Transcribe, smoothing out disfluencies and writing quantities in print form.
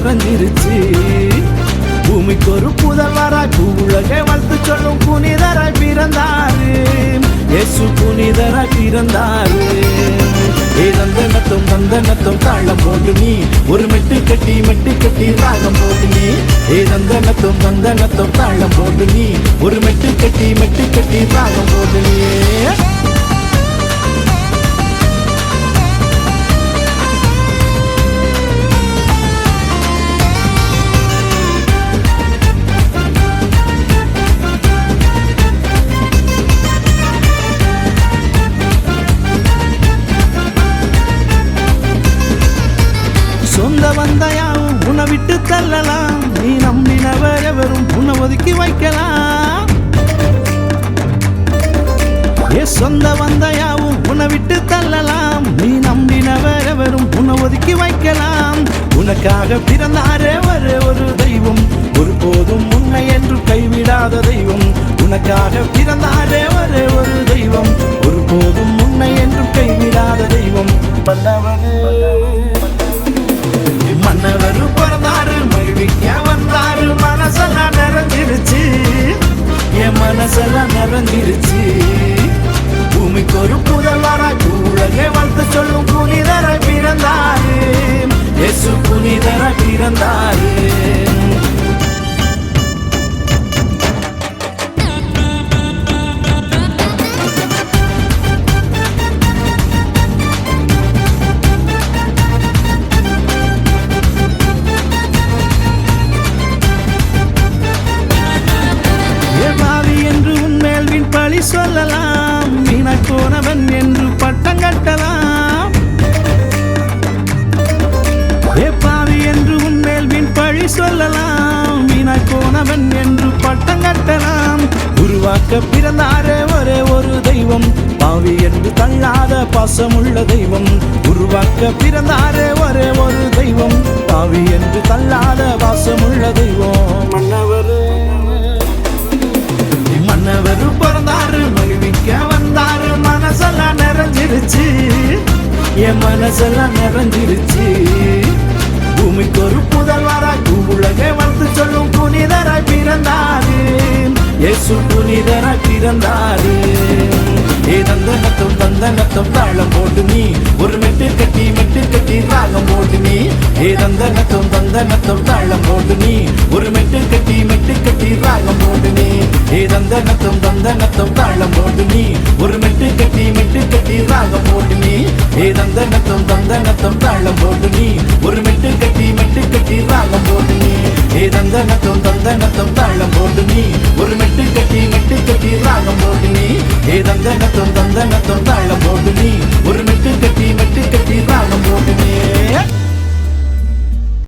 நிறைஞ்சிருச்சு. பூமிக்கு ஒரு புதல்வராய் பூவுலகை வாழ்த்து சொல்லும் புனிதராய் பிறந்தாரு. இயேசு புனிதராய் பிறந்தாரு. தந்தனத்தும் தாளம் போட்டு நீ ஒரு மெட்டு கட்டி ராகம் போட்டு நீ. தந்தனத்தும் தாளம் போட்டு நீ ஒரு மெட்டு கட்டி ராகம் போட்டு நீ. சொந்த வந்தாயாவும் உன்னை விட்டு தள்ளலாம். நீ நம்பினவர் எவரும் உன்னை ஒதுக்கி வைக்கலாம். சொந்த வந்தாயாவும் உன்னை விட்டு தள்ளலாம். நீ நம்பினவர் எவரும் உன்னை ஒதுக்கி வைக்கலாம். உனக்காக பிறந்தாரே ஒரு தெய்வம், ஒருபோதும் உன்னை என்று கைவிடாத தெய்வம். உனக்காக பிறந்தாரே ஒரு தெய்வம், ஒருபோதும் உன்னை என்று கைவிடாத தெய்வம். மன்னவரு பிறந்தாரு, மகிழ்விக்க வந்தாரு. மனசெல்லாம் நிறைஞ்சிருச்சு, என் மனசெல்லாம் நிறைஞ்சிருச்சு. பூமிக்கு ஒரு புதல்வராய் பூவுலகை வாழ்த்து சொல்லும் புனிதராய் பிறந்தாரு. இயேசு புனிதராய் பிறந்தாரு. பழி சொல்லலாம், வீணாய் போனவன் என்று பட்டம் கட்டலாம். பாவி என்று உன்மேல் வீண் பழி சொல்லலாம், வீணாய் போனவன் என்று பட்டம் கட்டலாம். உருவாக்க பிறந்தாரே ஒரு தெய்வம், பாவி என்று தள்ளாத பாசமுள்ள தெய்வம். உருவாக்க பிறந்தாரே ஒரு தெய்வம், பாவி என்று தள்ளாத பாசமுள்ள தெய்வம். மன்னவரு பிறந்தாரு, மகிழ்விக்க வந்தாரு. மனசெல்லாம் நிறைஞ்சிருச்சு, என் மனசெல்லாம் நிறைஞ்சிருச்சு. பூமிக்கு ஒரு புதல்வராய் பூவுலகை வாழ்த்து சொல்லும் புனிதராய் பிறந்தாரு. இயேசு புனிதராய் பிறந்தாரு. தந்தனத்தும் தாளம் போட்டு நீ ஒரு மெட்டு கட்டி ராகம் போட்டு நீ. தந்தனத்தும் தாளம் போட்டு நீ ஒரு மெட்டு கட்டி ராகம் போட்டு நீ. தந்தனத்தும் தாளம் போட்டு நீ ஒரு மெட்டு கட்டி ராகம் போட்டு நீ. தந்தனத்தும் தாளம் போட்டு நீ ஒரு மெட்டு கட்டி ராகம் போட்டு நீ. தந்தனத்தும் தாளம் போட்டு நீ ஒரு மெட்டு கட்டி ராகம் போட்டு நீ. தந்தனத்தும்